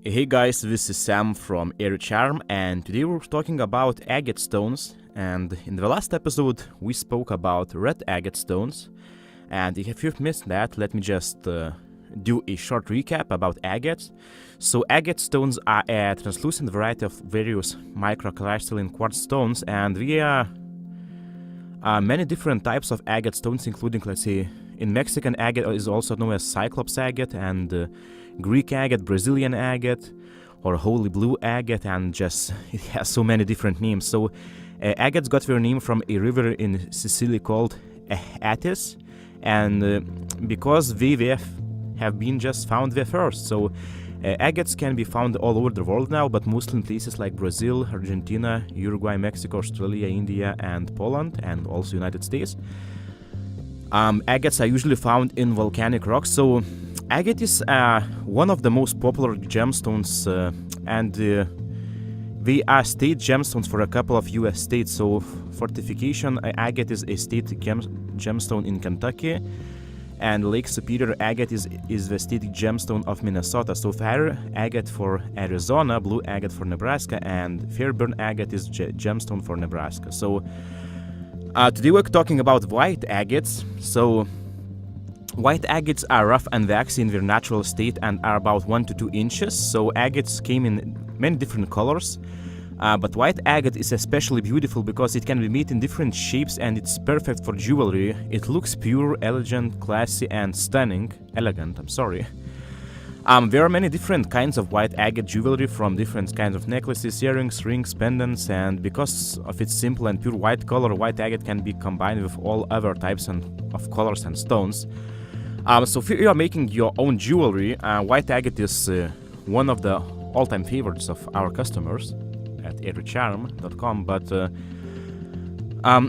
Hey guys, this is Sam from Airy Charm, and today we're talking about agate stones. And in the last episode we spoke about red agate stones, and if you've missed that, let me just do a short recap about agates. So agate stones are a translucent variety of various microcrystalline quartz stones, and there are many different types of agate stones, including, let's say, in Mexican agate is also known as Cyclops agate, and Greek agate, Brazilian agate, or holy blue agate, and just it has so many different names. So agates got their name from a river in Sicily called Attis, and because they have been just found there first. So agates can be found all over the world now, but mostly in places like Brazil, Argentina, Uruguay, Mexico, Australia, India, and Poland, and also United States. Agates are usually found in volcanic rocks. So agate is one of the most popular gemstones, and they are state gemstones for a couple of US states. So fortification agate is a state gemstone in Kentucky, and Lake Superior agate is the state gemstone of Minnesota. So fire agate for Arizona, blue agate for Nebraska, and Fairburn agate is gemstone for Nebraska. So today we're talking about white agates. So white agates are rough and waxy in their natural state and are about 1 to 2 inches. So agates came in many different colors, but white agate is especially beautiful because it can be made in different shapes and it's perfect for jewelry. It looks pure, elegant, classy, and stunning. There are many different kinds of white agate jewelry, from different kinds of necklaces, earrings, rings, pendants, and because of its simple and pure white color, white agate can be combined with all other types of colors and stones. So if you are making your own jewelry, white agate is one of the all-time favorites of our customers at airycharm.com. But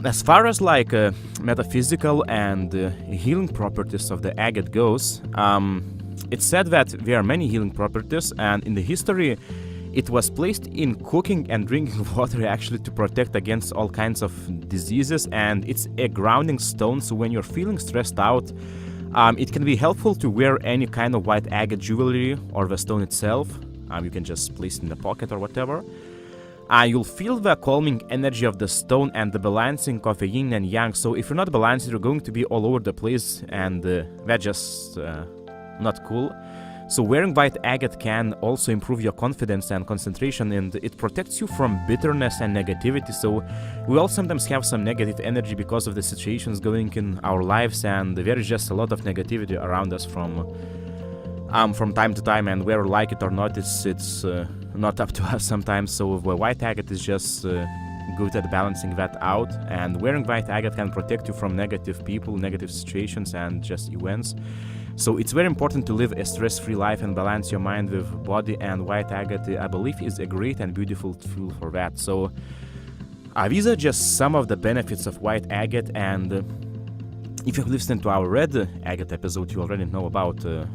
as far as like metaphysical and healing properties of the agate goes, it's said that there are many healing properties, and in the history it was placed in cooking and drinking water actually to protect against all kinds of diseases, and it's a grounding stone. So when you're feeling stressed out, it can be helpful to wear any kind of white agate jewelry or the stone itself. You can just place it in the pocket or whatever. You'll feel the calming energy of the stone and the balancing of the yin and yang. So if you're not balanced, you're going to be all over the place, and that's just not cool. So wearing white agate can also improve your confidence and concentration, and it protects you from bitterness and negativity. So we all sometimes have some negative energy because of the situations going in our lives, and there is just a lot of negativity around us from time to time, and whether like it or not, it's not up to us sometimes. So the white agate is just good at balancing that out, and wearing white agate can protect you from negative people, negative situations, and just events. So it's very important to live a stress-free life and balance your mind with body, and white agate, I believe, is a great and beautiful tool for that. So these are just some of the benefits of white agate, and if you've listened to our red agate episode, you already know about the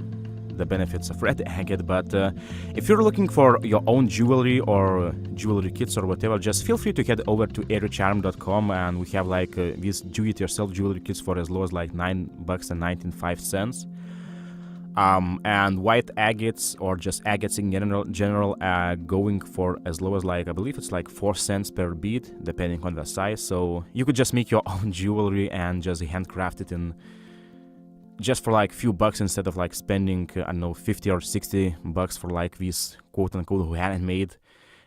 benefits of red agate. But if you're looking for your own jewelry or jewelry kits or whatever, just feel free to head over to airycharm.com, and we have like these do-it-yourself jewelry kits for as low as like $9.95. And white agates, or just agates in general, are going for as low as like, I believe it's like 4 cents per bead, depending on the size. So you could just make your own jewelry and just handcraft it in just for like few bucks, instead of like spending I don't know, 50 or 60 bucks for like these quote-unquote handmade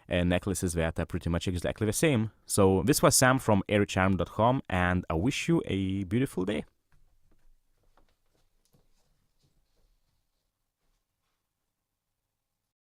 necklaces that are pretty much exactly the same. So this was Sam from airycharm.com, and I wish you a beautiful day.